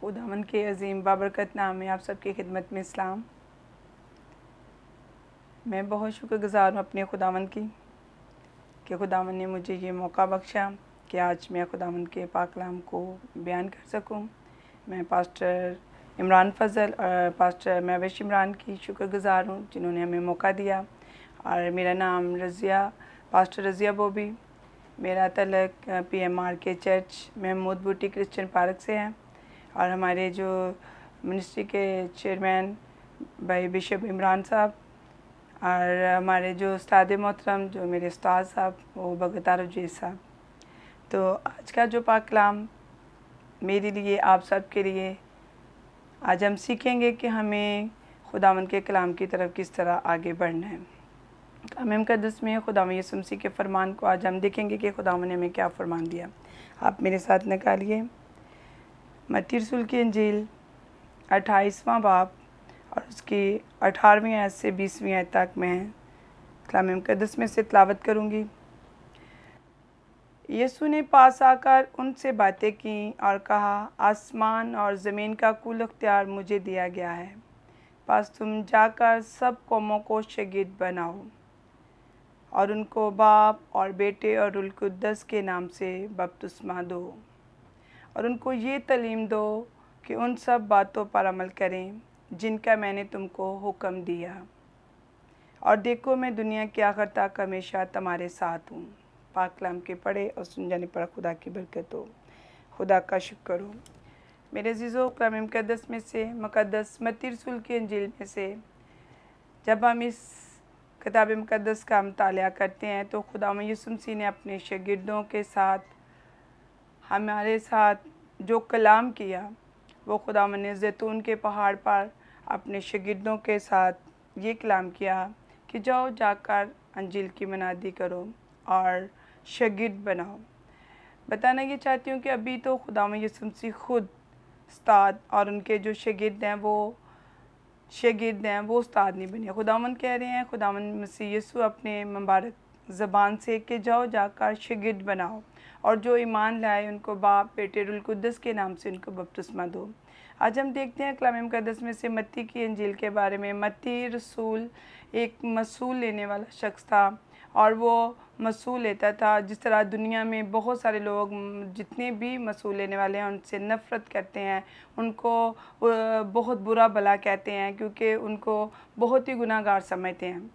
खुदावंद के अज़ीम बाबरकत नाम में आप सबकी खिदमत में इस्लाम। मैं बहुत शुक्रगुज़ार हूँ अपने खुदावंद की कि खुदावंद ने मुझे ये मौका बख्शा कि आज मैं खुदावंद के पाक कलाम को बयान कर सकूँ। मैं पास्टर इमरान फ़ज़ल और पास्टर महविश इमरान की शुक्रगुज़ार हूँ जिन्होंने हमें मौका दिया। और मेरा नाम रज़िया, पास्टर रज़िया बोबी। मेरा तलक PMR के चर्च महमूद बूटी क्रिश्चियन पार्क से है और हमारे जो मिनिस्ट्री के चेयरमैन भाई बिशप इमरान साहब और हमारे जो उस्ताद मोहतरम जो मेरे उस्ताद साहब वो भगत आरफ़ साहब। तो आज का जो पाक कलाम मेरे लिए आप सब के लिए आज हम सीखेंगे कि हमें खुदावंद के कलाम की तरफ किस तरह आगे बढ़ना है। कलाम मुक़द्दस में खुदावंद यीशु मसीह के फरमान को आज हम देखेंगे कि खुदावंद ने हमें क्या फरमान दिया। आप मेरे साथ निकालिए मत्ती रसूल की इंजील 28वां बाब और उसकी 18वीं आयत से 20वीं आयत तक मैं कलाम मुक़द्दस में से तिलावत करूँगी। यीशु ने पास आकर उनसे बातें की और कहा, आसमान और ज़मीन का कुल अख्तियार मुझे दिया गया है। बस तुम जाकर सब कौमों को शागिर्द बनाओ और उनको बाप और बेटे और रूह कुद्दस के नाम से बपतिस्मा दो और उनको ये तालीम दो कि उन सब बातों पर अमल करें जिनका मैंने तुमको हुक्म दिया। और देखो मैं दुनिया के आखिर तक हमेशा तुम्हारे साथ हूँ। पाक कलाम के पढ़े और सुन जाने पर खुदा की बरकत हो। खुदा का शुक्र हो। मेरे अज़ीज़ों, कलाम मुक़द्दस में से मुक़द्दस मत्ती रसूल की इंजील में से जब हम इस किताब मुक़द्दस का मुतालिया करते हैं तो खुदावंद यीशु मसीह ने अपने शागिर्दों के साथ हमारे साथ जो कलाम किया वो खुदावंद ने ज़ैतून के पहाड़ पर अपने शागिर्दों के साथ ये कलाम किया कि जाओ जाकर अंजील की मनादी करो और शागिर्द बनाओ। बताना ये चाहती हूँ कि अभी तो खुदावंद यीशु मसीह खुद उस्ताद और उनके जो शागिर्द हैं वो उस्ताद नहीं बने। खुदावंद कह रहे हैं, खुदावंद मसीह यीशु अपने मुबारक ज़बान से कि जाओ जाकर शागिर्द बनाओ और जो ईमान लाए उनको बाप बेटे रूह कुद्दस के नाम से उनको बपतिस्मा दो। आज हम देखते हैं कलाम मुक़द्दस में से मत्ती की इंजील के बारे में। मत्ती रसूल एक मसूल लेने वाला शख्स था और वो मसूल लेता था। जिस तरह दुनिया में बहुत सारे लोग जितने भी मसूल लेने वाले हैं उनसे नफ़रत करते हैं, उनको बहुत बुरा भला कहते हैं क्योंकि उनको बहुत ही गुनाहगार समझते हैं।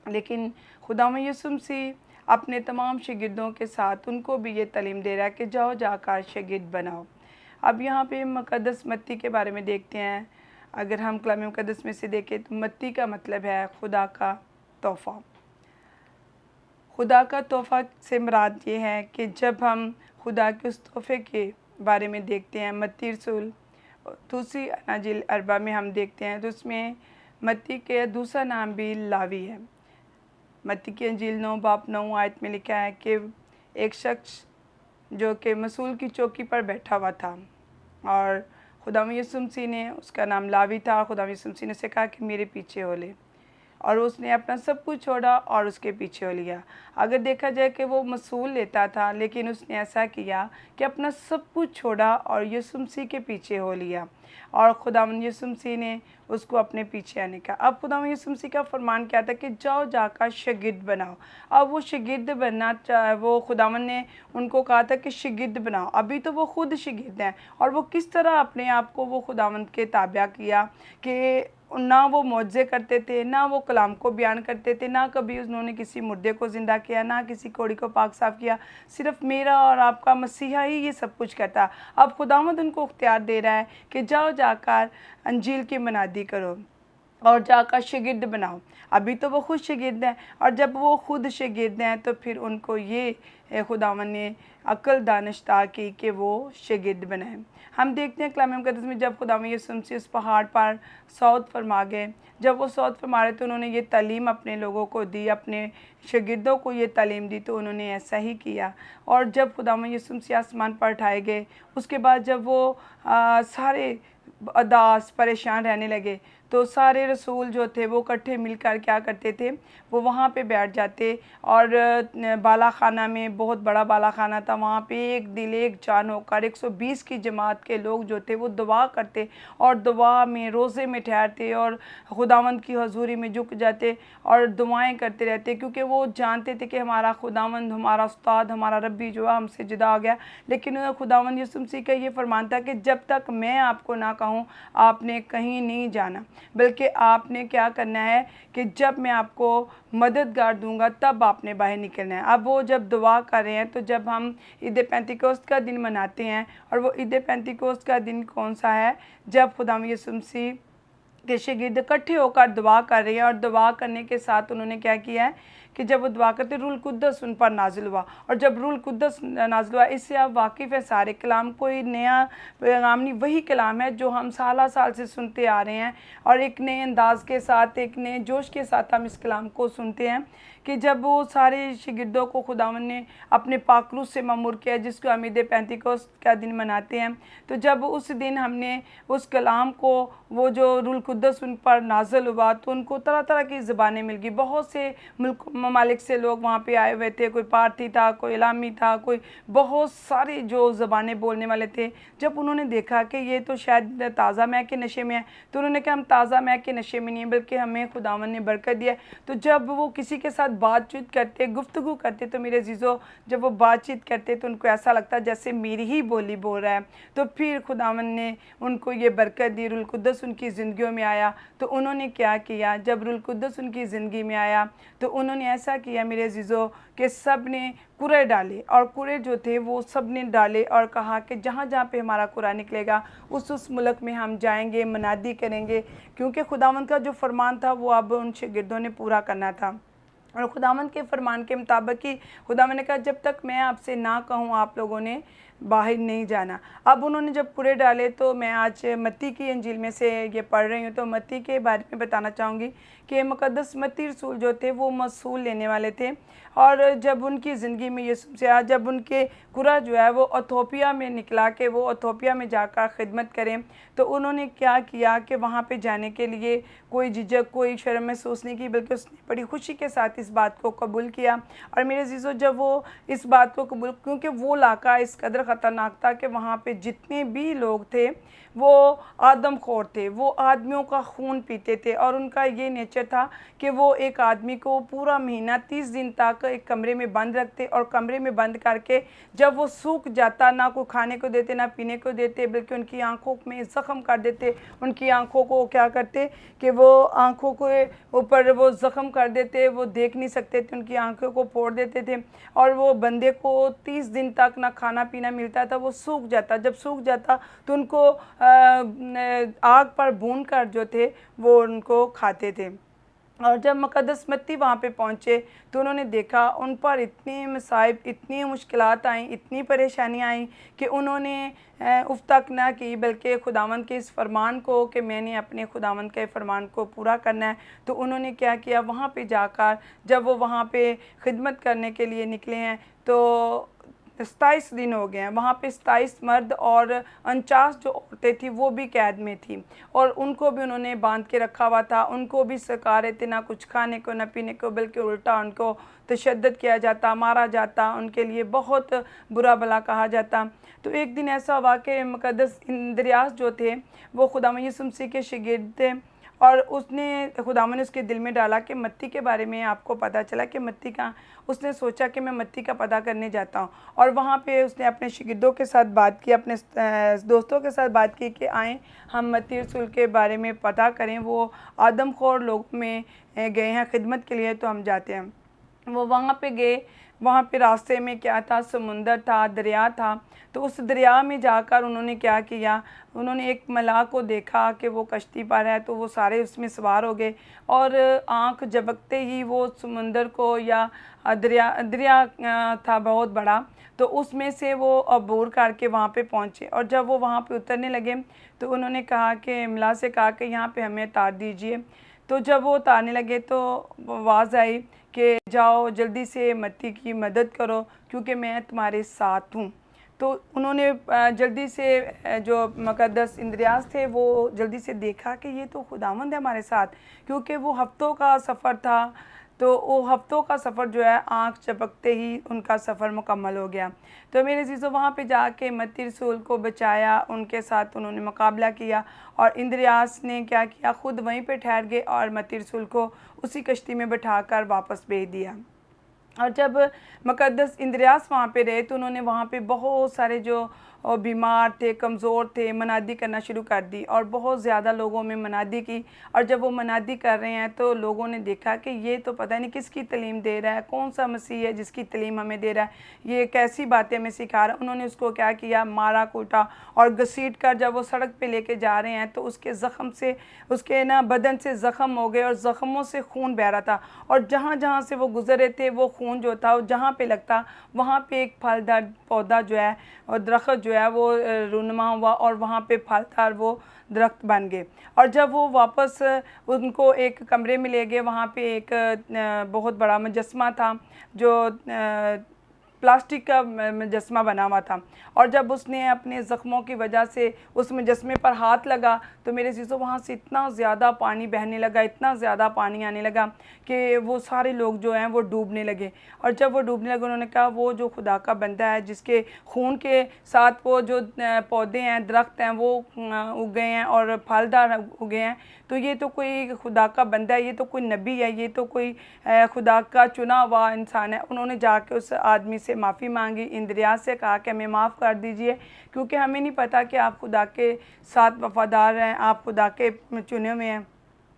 लेकिन खुदावंद यीशु मसीह अपने तमाम शागिर्दों के साथ उनको भी ये तालीम दे रहा है कि जाओ जाकर शागिर्द बनाओ। अब यहाँ पे मुक़द्दस मत्ती के बारे में देखते हैं। अगर हम कलाम मुक़द्दस में से देखें तो मत्ती का मतलब है खुदा का तोहफ़ा। खुदा का तोहफ़ा से मुराद ये है कि जब हम खुदा के उस तोहफ़े के बारे में देखते हैं, मत्ती रसूल दूसरी अनाजिल अरबा में हम देखते हैं तो उसमें मत्ती के दूसरा नाम भी लावी है। मत्ती की इंजील 9 बाब 9 आयत में लिखा है कि एक शख्स जो कि मसूल की चौकी पर बैठा हुआ था और खुदावंद यीशु मसीह ने, उसका नाम लावी था, खुदावंद यीशु मसीह ने उसे कहा कि मेरे पीछे हो ले और उसने अपना सब कुछ छोड़ा और उसके पीछे हो लिया। अगर देखा जाए कि वो मसूल लेता था लेकिन उसने ऐसा किया कि अपना सब कुछ छोड़ा और यीशु मसीह के पीछे हो लिया और खुदावंद यीशु मसीह ने उसको अपने पीछे आने का। अब खुदावंद यीशु मसीह का फरमान क्या था कि जाओ जाकर शागिर्द बनाओ। अब वो शागिर्द बनना वो खुदावंद ने उनको कहा था कि शागिर्द बनाओ। अभी तो वो खुद शागिर्द हैं और वो किस तरह अपने आप को वो खुदावंद के ताबिया किया कि ना वो मौजज़े करते थे, ना वो कलाम को बयान करते थे, ना कभी उन्होंने किसी मुर्दे को ज़िंदा किया, ना किसी कोड़ी को पाक साफ़ किया। सिर्फ मेरा और आपका मसीहा ही ये सब कुछ करता। अब खुदावंद उनको इख्तियार दे रहा है कि जाओ जाकर अंजील की मनादी करो और जाकर शागिर्द बनाओ। अभी तो वो खुद शागिर्द हैं और जब वो खुद शागिर्द हैं तो फिर उनको ये खुदावंद ने अक्ल दानिशता की कि वो शागिर्द बनाएं। हम देखते हैं कलाम मुक़द्दस में जब खुदावंद यीशु मसीह उस पहाड़ पर सौत फरमा गए, जब वो सौत फरमा रहे तो उन्होंने ये तालीम अपने लोगों को दी, अपने शागिर्दों को ये तालीम दी तो उन्होंने ऐसा ही किया। और जब खुदावंद यीशु मसीह आसमान पर उठाए गए उसके बाद जब वो सारे उदास परेशान रहने लगे तो सारे रसूल जो थे वो इकट्ठे मिलकर क्या करते थे, वो वहाँ पे बैठ जाते और बाला खाना में, बहुत बड़ा बाला खाना था, वहाँ पे एक दिल एक जान होकर 120 की जमात के लोग जो थे वो दुआ करते और दुआ में, रोज़े में ठहरते और खुदावंद की हजूरी में झुक जाते और दुआएं करते रहते, क्योंकि वो जानते थे कि हमारा खुदावंद, हमारा उस्ताद, हमारा रब्बी जो है हमसे जुदा हो गया। लेकिन खुदावंद यीशु मसीह का ये फरमान था कि जब तक मैं आपको ना कहूँ आपने कहीं नहीं जाना, बल्कि आपने क्या करना है कि जब मैं आपको मददगार दूंगा तब आपने बाहर निकलना है। अब वो जब दुआ कर रहे हैं, तो जब हम ईद पेंतिकोस्त का दिन मनाते हैं, और वो ईद पेंतिकोस्त का दिन कौन सा है, जब खुदावंद यीशु मसीह के शागिर्द इकट्ठे होकर दुआ कर रहे हैं, और दुआ करने के साथ उन्होंने क्या किया है कि जब वो दुआ करते रूल कुद्दस उन पर नाजिल हुआ, और जब रूल कुद्दस नाजिल हुआ, इससे आप वाकिफ़ है सारे कलाम, कोई नया पैगाम नहीं, वही कलाम है जो हम साल साल से सुनते आ रहे हैं, और एक नए अंदाज के साथ, एक नए जोश के साथ हम इस कलाम को सुनते हैं कि जब वो सारे शागिर्दों को खुदावंद ने अपने पाकरूस से मामूर किया, जिसको हम ईद पेंतिकोस्त का दिन मनाते हैं। तो जब उस दिन हमने उस कलाम को, वो जो रूल कुद्दस उन पर नाज़िल हुआ, तो उनको तरह तरह की ज़बानें मिल गई। बहुत से मुल्क ममालिक से लोग वहाँ पे आए हुए थे, कोई पारथी था, कोई इलामी था, कोई बहुत सारी जो ज़बानें बोलने वाले थे। जब उन्होंने देखा कि ये तो शायद ताज़ा मैक के नशे में है, तो उन्होंने कहा हम ताज़ा मैक के नशे में नहीं है, बल्कि हमें खुदावंद ने बरकत दिया। तो जब वो किसी के साथ बातचीत करते, गुफ्तगू करते, तो मेरे अजीज़ों, जब वो बातचीत करते तो उनको ऐसा लगता जैसे मेरी ही बोली बोल रहा है। तो फिर खुदावंद ने उनको ये बरकत दी, रूल कुद्दस उनकी ज़िंदगियों में आया। तो उन्होंने क्या किया, जब रूल कुद्दस उनकी ज़िंदगी में आया, तो उन्होंने ऐसा किया मेरे अजीज़ों कि सब ने कुरे डाले, और कुरे जो थे वो सब ने डाले, और कहा कि जहाँ जहाँ पे हमारा कुरा निकलेगा उस मुल्क में हम जाएंगे, मनादी करेंगे, क्योंकि खुदावंद का जो फरमान था वो अब उन शागिर्दों ने पूरा करना था। और खुदावंद के फरमान के मुताबिक ही खुदावंद ने कहा जब तक मैं आपसे ना कहूँ आप लोगों ने बाहर नहीं जाना। अब उन्होंने जब पूरे डाले, तो मैं आज मत्ती की इंजील में से ये पढ़ रही हूँ, तो मत्ती के बारे में बताना चाहूँगी कि मुकद्दस मत्ती रसूल जो थे वो मसूल लेने वाले थे, और जब उनकी ज़िंदगी में यीशु से आज, जब उनके कुरा जो है वो इथोपिया में निकला कि वो इथोपिया में जाकर ख़िदमत करें, तो उन्होंने क्या किया कि वहाँ पे जाने के लिए कोई झिझक, कोई शर्म महसूस नहीं की, बल्कि उसने बड़ी खुशी के साथ इस बात को कबूल किया। और मेरे अज़ीज़ों, जब वो इस बात को कबूल, क्योंकि वो इलाका इस कदर ख़तरनाक था कि वहाँ पे जितने भी लोग थे वो आदमखोर थे, वो आदमियों का खून पीते थे, और उनका ये नेचर था कि वो एक आदमी को पूरा महीना 30 दिन तक एक कमरे में बंद रखते, और कमरे में बंद करके जब वो सूख जाता, ना को खाने को देते, ना पीने को देते, बल्कि उनकी आंखों में ज़ख्म कर देते, उनकी आंखों को क्या करते कि वो आंखों के ऊपर वो ज़ख्म कर देते, वो देख नहीं सकते थे, उनकी आंखों को फोड़ देते थे, और वो बंदे को 30 दिन तक ना खाना पीना मिलता था, वो सूख जाता। जब सूख जाता तो उनको आग पर भून कर जो थे वो उनको खाते थे। और जब मुकद्दस मत्ती वहाँ पे पहुँचे, तो उन्होंने देखा उन पर इतनी मसाइब, इतनी मुश्किलात आई, इतनी परेशानियाँ आई कि उन्होंने उफ तक ना की, बल्कि खुदावंद के इस फरमान को कि मैंने अपने खुदावंद के फरमान को पूरा करना है, तो उन्होंने क्या किया, वहाँ पे जाकर जब वो वहाँ पे खिदमत करने के लिए निकले हैं, तो 27 दिन हो गए हैं। वहाँ पे 27 मर्द और 49 जो औरतें थी वो भी कैद में थी, और उनको भी उन्होंने बांध के रखा हुआ था। उनको भी सरका रहे थे, ना कुछ खाने को ना पीने को, बल्कि उल्टा उनको तशद्दुद किया जाता, मारा जाता, उनके लिए बहुत बुरा भला कहा जाता। तो एक दिन ऐसा हुआ कि मुकद्दस इंद्रियास जो थे वो खुदावंद यीशु मसीह के शागिर्द थे, और उसने खुदावंद ने उसके दिल में डाला कि मत्ती के बारे में आपको पता चला कि मत्ती का, उसने सोचा कि मैं मत्ती का पता करने जाता हूँ, और वहाँ पे उसने अपने शागिर्दों के साथ बात की, अपने दोस्तों के साथ बात की कि आएँ हम मत्ती रसूल के बारे में पता करें, वो आदमखोर लोगों में गए हैं खिदमत के लिए, तो हम जाते हैं। वो वहाँ पे गए, वहाँ पे रास्ते में क्या था, समुंदर था, दरिया था। तो उस दरिया में जाकर उन्होंने क्या किया, उन्होंने एक मलाह को देखा कि वो कश्ती पर है, तो वो सारे उसमें सवार हो गए, और आँख झपकते ही वो समुंदर को, या दरिया था बहुत बड़ा, तो उसमें से वो अबूर करके वहाँ पे पहुँचे। और जब वो वहाँ पे उतरने लगे, तो उन्होंने कहा कि मलाह से कहा कि यहाँ पे हमें उतार दीजिए। तो जब वो उतारने लगे, तो आवाज़ आई कि जाओ जल्दी से मत्ती की मदद करो, क्योंकि मैं तुम्हारे साथ हूँ। तो उन्होंने जल्दी से जो मुक़द्दस इंद्रियास थे वो जल्दी से देखा कि ये तो खुदावंद है हमारे साथ, क्योंकि वो हफ़्तों का सफ़र था। तो वो हफ़्तों का सफ़र जो है आँख झपकते ही उनका सफ़र मुकम्मल हो गया। तो मेरे अज़ीज़ों, वहाँ पे जाके मत्ती रसूल को बचाया, उनके साथ उन्होंने मुकाबला किया और इंद्रियास ने क्या किया, ख़ुद वहीं पे ठहर गए और मत्ती रसूल को उसी कश्ती में बिठाकर वापस भेज दिया। और जब मुक़द्दस इंद्रियास वहाँ पे रहे तो उन्होंने वहाँ पे बहुत सारे जो बीमार थे, कमज़ोर थे, मनादी करना शुरू कर दी और बहुत ज़्यादा लोगों में मनादी की। और जब वो मनादी कर रहे हैं तो लोगों ने देखा कि ये तो पता नहीं किसकी तलीम दे रहा है, कौन सा मसीह है जिसकी तलीम हमें दे रहा है, ये कैसी बातें हमें सिखा रहा है। उन्होंने उसको क्या किया, मारा कूटा और घसीट कर जब वो सड़क पे लेके जा रहे हैं तो उसके ज़ख़म से, उसके ना बदन से ज़ख़म हो गए और ज़ख़मों से खून बह रहा था। और जहाँ जहाँ से वो गुज़र रहे थे वो खून जो था जहाँ पे लगता वहाँ पे एक फलदार पौधा जो है और दरख्त जो है वो रूनुमा हुआ और वहाँ पे फलदार वो दरख्त बन गए। और जब वो वापस उनको एक कमरे में ले गए, वहाँ पे एक बहुत बड़ा मुजस्मा था जो प्लास्टिक का मुजस्मा बना हुआ था। और जब उसने अपने ज़ख्मों की वजह से उस मुजस्मे पर हाथ लगा तो मेरे अज़ीज़ों वहाँ से इतना ज़्यादा पानी बहने लगा, इतना ज़्यादा पानी आने लगा कि वो सारे लोग जो हैं वो डूबने लगे। और जब वो डूबने लगे उन्होंने कहा वो जो खुदा का बंदा है जिसके खून के साथ वो जो पौधे हैं, दरख्त हैं वो उग गए हैं और फलदार उगे हैं, तो ये तो कोई खुदा का बंदा है, ये तो कोई नबी है, ये तो कोई खुदा का चुना हुआ इंसान है। उन्होंने जाके उस आदमी से माफ़ी मांगी, इंद्रियास से कहा कि हमें माफ़ कर दीजिए, क्योंकि हमें नहीं पता कि आप खुदा के साथ वफ़ादार हैं, आप खुदा के चुने हुए हैं।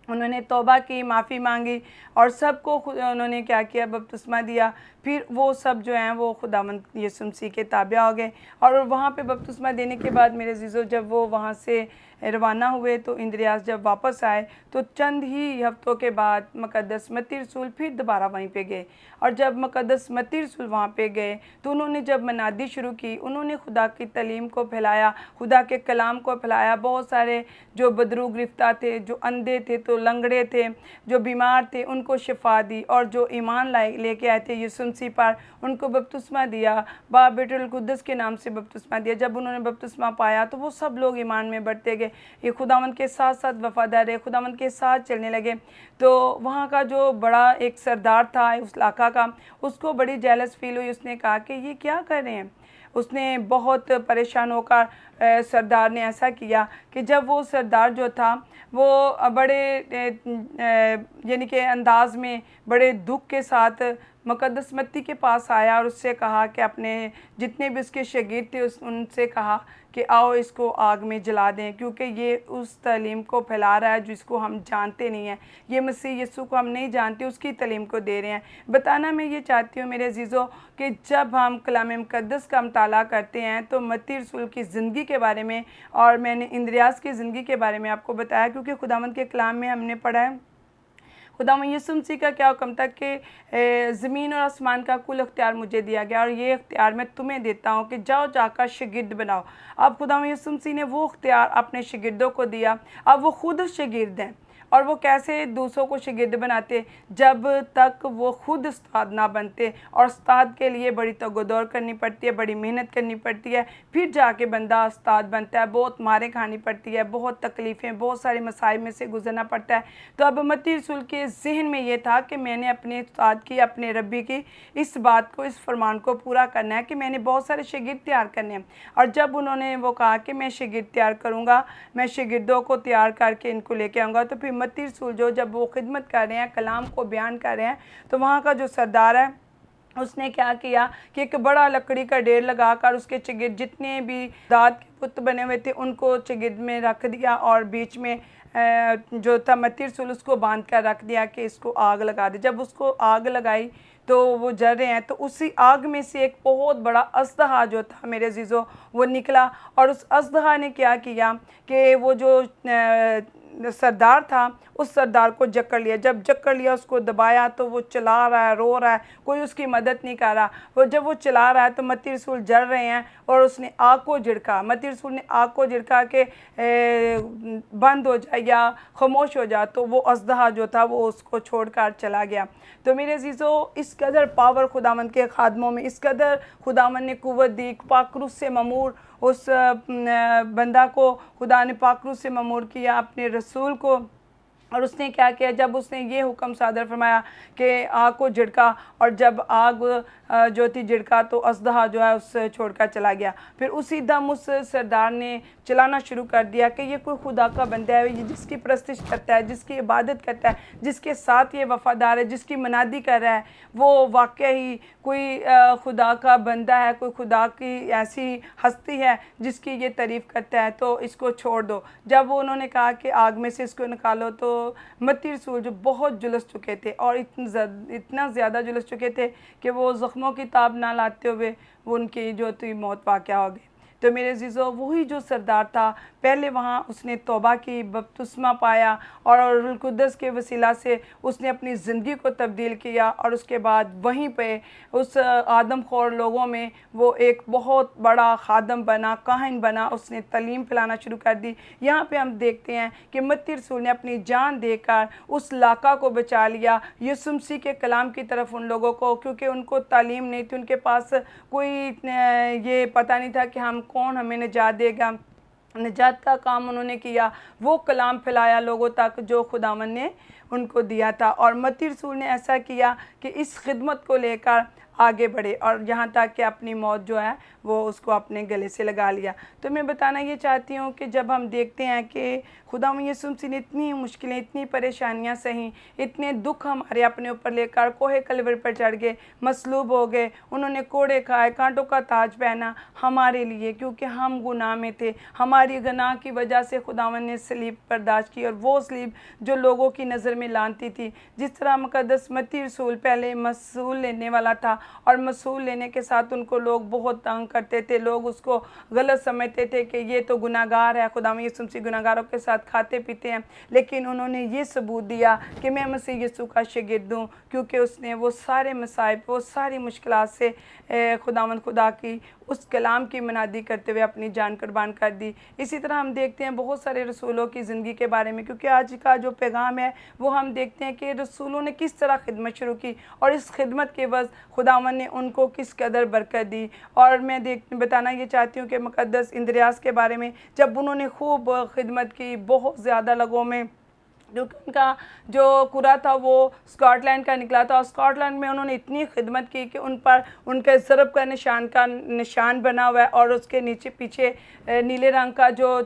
उन्होंने तौबा की, माफ़ी मांगी और सबको उन्होंने क्या किया, बपतिस्मा दिया। फिर वो सब जो हैं वो खुदावंद यीशु मसीह के ताबिया हो गए। और वहाँ पे बपतिस्मा देने के बाद मेरे अज़ीज़ों जब वो वहाँ से रवाना हुए तो इंद्रियास जब वापस आए तो चंद ही हफ्तों के बाद मुक़द्दस मत्ती रसूल फिर दोबारा वहीं पे गए। और जब मुक़द्दस मत्ती रसूल वहाँ पे गए तो उन्होंने जब मनादी शुरू की, उन्होंने खुदा की तलीम को फैलाया, खुदा के कलाम को फैलाया। बहुत सारे जो बदरू गिरफ्तार थे, जो अंधे थे, तो लंगड़े थे, जो बीमार थे, उनको शिफा दी। और जो ईमान लेके आए थे यीशु मसीह पर, उनको बपतिस्मा दिया, बाप बेटे रूह कुद्दस के नाम से बपतिस्मा दिया। जब उन्होंने बपतिस्मा पाया तो वो सब लोग ईमान में बढ़ते गए, ये खुदावंद के साथ साथ वफ़ादार रहे, खुदावंद के साथ चलने लगे। तो वहाँ का जो बड़ा एक सरदार था उस इलाका का, उसको बड़ी जेलस फील हुई। उसने कहा कि ये क्या कर रहे हैं। उसने बहुत परेशान होकर सरदार ने ऐसा किया कि जब वो सरदार जो था वो बड़े यानी कि अंदाज में बड़े दुख के साथ मुक़द्दस मत्ती के पास आया और उससे कहा कि अपने जितने भी उसके शागिर्द थे उनसे कहा कि आओ इसको आग में जला दें, क्योंकि ये उस तालीम को फैला रहा है जिसको हम जानते नहीं हैं, ये मसीह यीशु को हम नहीं जानते, उसकी तालीम को दे रहे हैं। बताना मैं ये चाहती हूँ मेरे अज़ीज़ों कि जब हम कलाम मुक़द्दस का मुताला करते हैं तो मत्ती रसूल की ज़िंदगी के बारे में और मैंने इंद्रियास की ज़िंदगी के बारे में आपको बताया, क्योंकि खुदावंद के कलाम में हमने पढ़ा है खुदावंद यीशु मसीह का क्या हुक्म था कि ज़मीन और आसमान का कुल अख्तियार मुझे दिया गया और ये अख्तियार मैं तुम्हें देता हूँ कि जाओ जाकर शागिर्द बनाओ। अब खुदावंद यीशु मसीह ने वो अख्तियार अपने शागिर्दों को दिया। अब वो खुद शागिर्द हैं और वो कैसे दूसरों को शागिर्द बनाते, जब तक वो खुद उस्ताद ना बनते। और उस्ताद के लिए बड़ी तगदौर करनी पड़ती है, बड़ी मेहनत करनी पड़ती है, फिर जाके बंदा उस्ताद बनता है। बहुत मारें खानी पड़ती है, बहुत तकलीफ़ें, बहुत सारे मसाइब में से गुजरना पड़ता है। तो अब मत्ती रसूल के जहन में ये था कि मैंने अपने उस्ताद की, अपने रब्बी की इस बात को, इस फरमान को पूरा करना है कि मैंने बहुत सारे शागिर्द तैयार करने हैं। और जब उन्होंने वो कहा कि मैं शागिर्द तैयार करूँगा, मैं शागिर्दों को तैयार करके इनको लेके आऊँगा, तो फिर मत्ती रसूल जो जब वो खिदमत कर रहे हैं, कलाम को बयान कर रहे हैं, तो वहाँ का जो सरदार है उसने क्या किया कि एक बड़ा लकड़ी का ढेर लगाकर उसके शागिर्द जितने भी दाद के पुत बने हुए थे उनको शागिर्द में रख दिया और बीच में जो था मत्ती रसूल उसको बांध कर रख दिया कि इसको आग लगा दे। जब उसको आग लगाई तो वो जल रहे हैं, तो उसी आग में से एक बहुत बड़ा अजदहा जो था मेरे अज़ीज़ों वो निकला। और उस अजदहा ने क्या किया कि वो जो सरदार था उस सरदार को जकड़ लिया। जब जकड़ लिया, उसको दबाया तो वो चिल्ला रहा है, रो रहा है, कोई उसकी मदद नहीं कर रहा। वो जब वो चिल्ला रहा है तो मत्ती रसूल जल रहे हैं और उसने आग को झिड़का। मत्ती रसूल ने आग को झिड़का के बंद हो जाए या खामोश हो जाए, तो वो अजदहा जो था वो उसको छोड़कर चला गया। तो मेरे अजीज़ों, इस कदर पावर खुदावंद के खादमों में, इस कदर खुदावंद ने कुव्वत दी। पाकरूस से ममूर उस बंदा को खुदा ने पाकरूस से ममूर किया, अपने रसूल को। और उसने क्या किया, जब उसने ये हुक्म सादर फरमाया कि आग को झिड़का, और जब आग जो थी झिड़का तो अजदहा जो है उससे छोड़कर चला गया। फिर उसी दम उस सरदार ने चलाना शुरू कर दिया कि ये कोई खुदा का बंदा है, ये जिसकी परस्तिश करता है, जिसकी इबादत करता है, जिसके साथ ये वफ़ादार है, जिसकी मनादी कर रहा है, वो वाकई ही कोई खुदा का बंदा है, कोई खुदा की ऐसी हस्ती है जिसकी ये तारीफ़ करता है, तो इसको छोड़ दो। जब उन्होंने कहा कि आग में से इसको निकालो, तो मत्ती रसूल जो बहुत जुलस चुके थे और इतना ज़्यादा जुलस चुके थे कि वो ज़ख्मों की ताब ना लाते हुए वो उनकी जो थी मौत वाक़या हो गई। तो मेरे अज़ीज़ों, वही जो सरदार था, पहले वहाँ उसने तौबा की, बपतिस्मा पाया और रूहुल कुद्दस के वसीला से उसने अपनी ज़िंदगी को तब्दील किया। और उसके बाद वहीं पे उस आदमखोर लोगों में वो एक बहुत बड़ा खादम बना, काहिन बना, उसने तालीम फैलाना शुरू कर दी। यहाँ पे हम देखते हैं कि मत्ती रसूल ने अपनी जान देकर उस इलाका को बचा लिया, यीशु मसीह के कलाम की तरफ उन लोगों को, क्योंकि उनको तालीम नहीं थी, उनके पास कोई ये पता नहीं था कि हम कौन हमें निजात देगा। निजात का काम उन्होंने किया, वो कलाम फैलाया लोगों तक जो खुदावन ने उनको दिया था। और मत्ती रसूल ने ऐसा किया कि इस खिदमत को लेकर आगे बढ़े और यहाँ तक कि अपनी मौत जो है वो उसको अपने गले से लगा लिया। तो मैं बताना ये चाहती हूँ कि जब हम देखते हैं कि खुदावंद यीशु मसीह ने इतनी मुश्किलें, इतनी परेशानियाँ सही, इतने दुख हमारे अपने ऊपर लेकर कोहे कलवरी पर चढ़ गए, मसलूब हो गए, उन्होंने कोड़े खाए, कांटों का ताज पहना हमारे लिए, क्योंकि हम गुनाह में थे। हमारी गुनाह की वजह से खुदावंद ने सलीब बर्दाश्त की, और वो सलीब जो लोगों की नज़र में लानती थी। जिस तरह मुकद्दस मत्ती रसूल पहले मसूल लेने वाला था और मसूल लेने के साथ उनको लोग बहुत तंग करते थे, लोग उसको गलत समझते थे कि ये तो गुनाहगार है, खुदावंद यीशु मसीह गुनाहगारों के साथ खाते पीते हैं। लेकिन उन्होंने ये सबूत दिया कि मैं मसीह यीशु का शागिर्द हूँ, क्योंकि उसने वो सारे मसाइब, वो सारी मुश्किलात से खुदावंद खुदा की उस कलाम की मनादी करते हुए अपनी जान कुर्बान कर दी। इसी तरह हम देखते हैं बहुत सारे रसूलों की ज़िंदगी के बारे में, क्योंकि आज का जो पैगाम है वो हम देखते हैं कि रसूलों ने किस तरह खिदमत शुरू की और इस खिदमत के वज़ खुदावंद ने उनको किस कदर बरकत दी। और मैं बताना ये चाहती हूँ कि मुकद्दस इंद्रियास के बारे में, जब उन्होंने खूब खिदमत की बहुत ज़्यादा लोगों में, क्योंकि उनका जो कुरा था वो स्कॉटलैंड का निकला था और स्कॉटलैंड में उन्होंने इतनी खिदमत की कि उन पर उनके ज़रब का निशान बना हुआ है और उसके नीचे पीछे नीले रंग का जो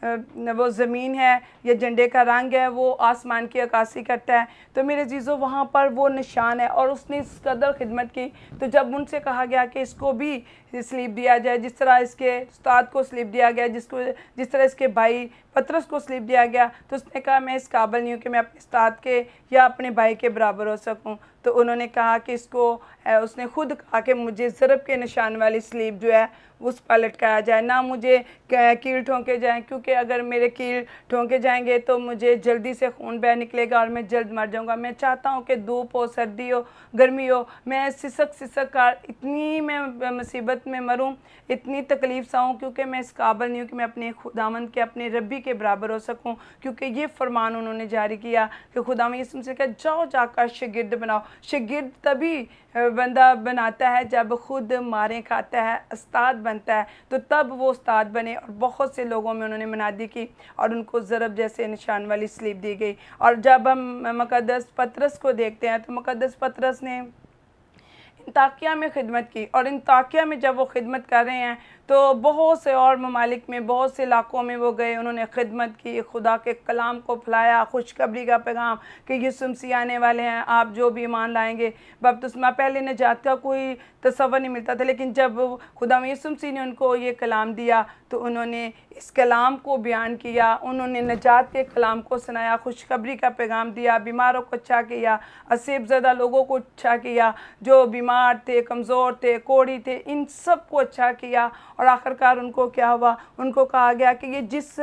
वो ज़मीन है या झंडे का रंग है वो आसमान की अक्कासी करता है। तो मेरे जीज़ों, वहाँ पर वो निशान है और उसने इस कदर खिदमत की। तो जब उनसे कहा गया कि इसको भी स्लीब दिया जाए, जिस तरह इसके उस्ताद को स्लीब दिया गया, जिस तरह इसके भाई पतरस को स्लीब दिया गया, तो उसने कहा मैं इस काबिल नहीं हूँ कि मैं अपने उस्ताद के या अपने भाई के बराबर हो सकूँ। तो उन्होंने कहा कि उसने खुद कहा कि मुझे ज़रब के निशान वाली स्लीब जो है उस पर लटकाया जाए, ना मुझे कील ठोंके जाएं, क्योंकि अगर मेरे कील ठोंके जाएंगे तो मुझे जल्दी से खून बह निकलेगा और मैं जल्द मर जाऊंगा। मैं चाहता हूं कि धूप हो, सर्दी हो, गर्मी हो, मैं सिसक कर इतनी मैं मुसीबत में मरूं, इतनी तकलीफ़ सहूं, क्योंकि मैं इस काबिल नहीं हूँ कि मैं अपने खुदावंद के, अपने रब्बी के बराबर हो सकूँ। क्योंकि ये फरमान उन्होंने जारी किया कि खुदावंद यीशु मसीह कहा जाओ जाकर शागिर्द बनाओ। शागिर्द तभी बंदा बनाता है जब खुद मारें खाता है, उस्ताद बनता है, तो तब वो उस्ताद बने। और बहुत से लोगों में उन्होंने मनादी की और उनको ज़रब जैसे निशान वाली स्लीब दी गई। और जब हम मुकद्दस पतरस को देखते हैं तो मुकद्दस पतरस ने अंताकिया में खिदमत की, और अंताकिया में जब वो खिदमत कर रहे हैं तो बहुत से और ममालिक में, बहुत से इलाकों में वो गए, उन्होंने खिदमत की, खुदा के कलाम को फैलाया, खुशखबरी का पैगाम कि यीशु मसीह आने वाले हैं, आप जो भी ईमान लाएंगे बपतिस्मा। पहले निजात का कोई तसव्वुर नहीं मिलता था, लेकिन जब खुदा यीशु मसीह ने उनको ये कलाम दिया तो उन्होंने इस कलाम को बयान किया, उन्होंने निजात के कलाम को सुनाया, खुशखबरी का पैगाम दिया, बीमारों को अच्छा किया, असीब ज़दा लोगों को अच्छा किया, जो बीमार बीमार थे, कमज़ोर थे, कोढ़ी थे, इन सब को अच्छा किया। और आखिरकार उनको क्या हुआ, उनको कहा गया कि ये जिस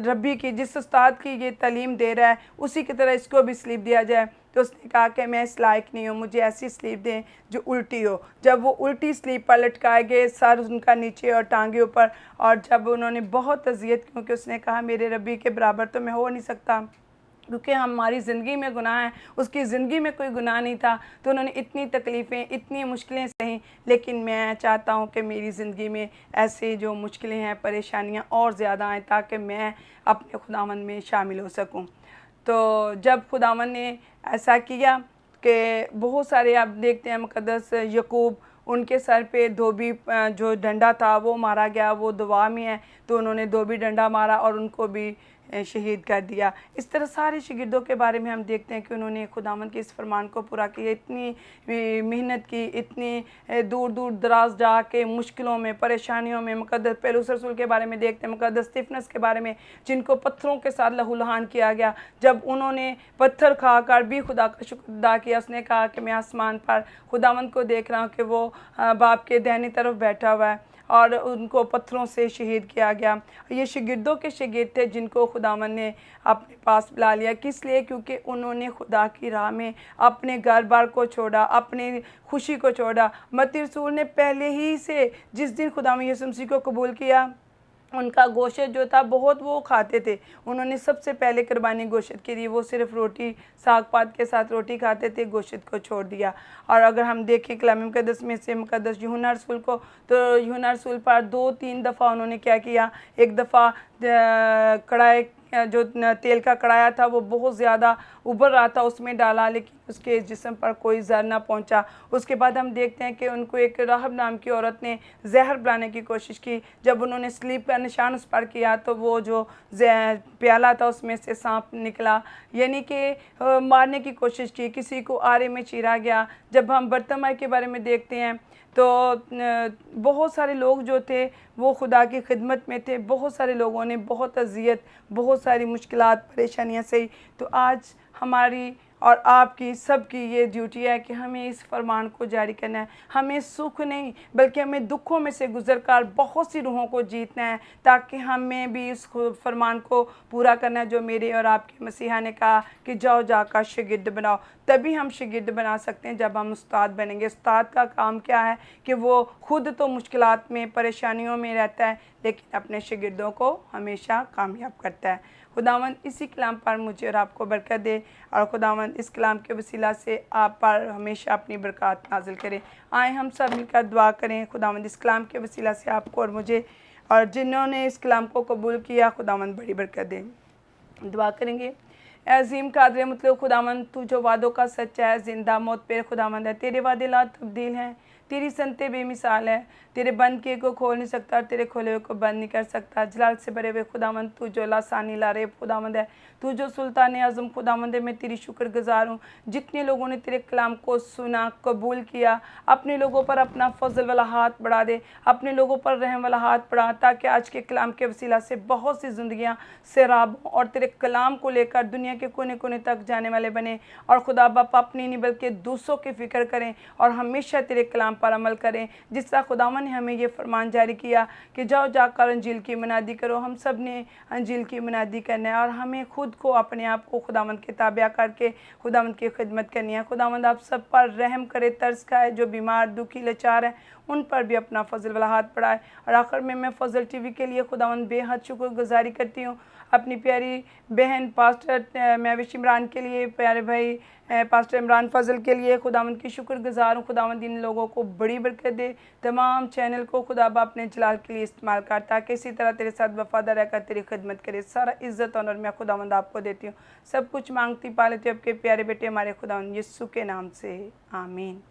रब्बी की, जिस उस्ताद की ये तालीम दे रहा है, उसी की तरह इसको भी स्लीप दिया जाए। तो उसने कहा कि मैं इस लायक नहीं हूँ, मुझे ऐसी स्लीप दें जो उल्टी हो। जब वो उल्टी स्लीप पर लटकाए गए, सर उनका नीचे और टांगे ऊपर, और जब उन्होंने बहुत अजियत, क्योंकि उसने कहा मेरे रब्बी के बराबर तो मैं हो नहीं सकता, क्योंकि हमारी ज़िंदगी में गुनाह है, उसकी ज़िंदगी में कोई गुनाह नहीं था। तो उन्होंने इतनी तकलीफ़ें, इतनी मुश्किलें सही, लेकिन मैं चाहता हूँ कि मेरी ज़िंदगी में ऐसे जो मुश्किलें हैं, परेशानियाँ और ज़्यादा आएँ, ताकि मैं अपने खुदावंद में शामिल हो सकूँ। तो जब खुदावंद ने ऐसा किया कि बहुत सारे, आप देखते हैं मुक़द्दस याकूब, उनके सर पे धोबी जो डंडा था वो मारा गया, वो दुआ में है, तो उन्होंने धोबी डंडा मारा और उनको भी शहीद कर दिया। इस तरह सारे शागिर्दों के बारे में हम देखते हैं कि उन्होंने खुदावंद के इस फरमान को पूरा किया, इतनी मेहनत की, इतनी दूर दूर दराज जाके मुश्किलों में, परेशानियों में। मुक़द्दस पौलुस रसूल के बारे में देखते हैं, मुक़द्दस स्तिफनस के बारे में, जिनको पत्थरों के साथ लहूलुहान किया गया। जब उन्होंने पत्थर खाकर भी खुदा का शुक्र अदा किया, उसने कहा कि मैं आसमान पर खुदावंद को देख रहा हूँ कि वो बाप के दाहिनी तरफ बैठा हुआ है, और उनको पत्थरों से शहीद किया गया। ये शागिर्दों के शागिर्द थे जिनको खुदावंद ने अपने पास बुला लिया। किस लिए? क्योंकि उन्होंने खुदा की राह में अपने घर बार को छोड़ा, अपनी खुशी को छोड़ा। मत्ती रसूल ने पहले ही से, जिस दिन खुदावंद यीशु मसीह को कबूल किया, उनका गोश्त जो था बहुत वो खाते थे। उन्होंने सबसे पहले कुर्बानी गोश्त की दी, वो सिर्फ रोटी, साग पात के साथ रोटी खाते थे, गोश्त को छोड़ दिया। और अगर हम देखें कलाम मुक़द्दस में से मुक़द्दस यूहन्ना रसूल को, तो यूहन्ना रसूल पर 2-3 दफ़ा उन्होंने क्या किया, एक दफ़ा कढ़ाई, जो तेल का कढ़ाया था वो बहुत ज़्यादा उबर रहा था, उसमें डाला, लेकिन उसके जिस्म पर कोई ज़र ना पहुंचा। उसके बाद हम देखते हैं कि उनको एक राहब नाम की औरत ने जहर पिलाने की कोशिश की। जब उन्होंने स्लीप का निशान उस पर किया, तो वो जो प्याला था उसमें से सांप निकला, यानी कि मारने की कोशिश की, किसी को आरे में चीरा गया। जब हम बर्तमाई के बारे में देखते हैं, तो बहुत सारे लोग जो थे वो खुदा की खिदमत में थे, बहुत सारे लोगों ने बहुत अजियत, बहुत सारी मुश्किलात, परेशानियां सही। तो आज हमारी और आपकी सबकी ये ड्यूटी है कि हमें इस फरमान को जारी करना है। हमें सुख नहीं, बल्कि हमें दुखों में से गुजर कर बहुत सी रूहों को जीतना है, ताकि हमें भी इस फरमान को पूरा करना है जो मेरे और आपके मसीहा ने कहा कि जाओ जाकर शागिर्द बनाओ। तभी हम शागिर्द बना सकते हैं जब हम उस्ताद बनेंगे। उस्ताद का काम क्या है कि वो खुद तो मुश्किलात में, परेशानियों में रहता है, लेकिन अपने शागिर्दों को हमेशा कामयाब करता है। खुदावंद इसी कलाम पर मुझे और आपको बरकत दे, और खुदावंद इस कलाम के वसीला से आप पर हमेशा अपनी बरकत नाजिल करें। आए हम सब मिलकर दुआ करें। खुदावंद इस कलाम के वसीला से आपको और मुझे, और जिन्होंने इस कलाम को कबूल किया, खुदावंद बड़ी बरकत दें। दुआ करेंगे। अजीम कादर मतलब खुदावंद, तू जो वादों का सच्चा है, जिंदा मौत पे खुदावंद है, तेरे वादे ला तब्दील हैं, तेरी संते बेमिसाल है, तेरे बंद किए को खोल नहीं सकता और तेरे खोले हुए को बंद नहीं कर सकता। जलाल से भरे हुए खुदावंद, तू जो लासानी लारेब खुदावंद है, तू जो सुल्तान आज़म खुदावंद है, मैं तेरी शुक्रगुजार हूँ। जितने लोगों ने तेरे कलाम को सुना, कबूल किया, अपने लोगों पर अपना फजल वाला हाथ बढ़ा दे, अपने लोगों पर रहम वाला हाथ बढ़ा, ताकि आज के कलाम के वसीला से बहुत सी ज़िंदगियाँ सैराब हों और तेरे कलाम को लेकर दुनिया के कोने कोने तक जाने वाले बने। और खुदा बाप अपनी नहीं बल्कि दूसरों की फ़िक्र करें और हमेशा तेरे कलाम पर अमल करें। जिस तरह खुदावन ने हमें ये फरमान जारी किया कि जाओ जाकर अंजील की मनादी करो, हम सब ने अंजील की मनादी करना है, और हमें खुद को, अपने आप को खुदावंद के ताबिया करके खुदावंद की खिदमत करनी है। खुदावंद आप सब पर रहम करे, तरस खाए, जो बीमार, दुखी, लाचार है, उन पर भी अपना फजल वाला हाथ बढ़ाए। और आखिर में मैं फजल टीवी के लिए खुदावंद बेहद शुक्रगुजारी करती हूँ, अपनी प्यारी बहन पास्टर महविश इमरान के लिए, प्यारे भाई पास्टर इमरान फजल के लिए खुदावंद की शुक्रगुजार हूँ। खुदावंद इन लोगों को बड़ी बरकत दे, तमाम चैनल को खुदा बाप अपने जलाल के लिए इस्तेमाल कर, ताकि इसी तरह तेरे साथ वफादार रहकर तेरी खिदमत करे। सारा इज़्ज़त और मैं खुदावंद आपको देती हूँ। सब कुछ मांगती पा लेती हूँ आपके प्यारे बेटे हमारे खुदावंद यीशु के नाम से, आमीन।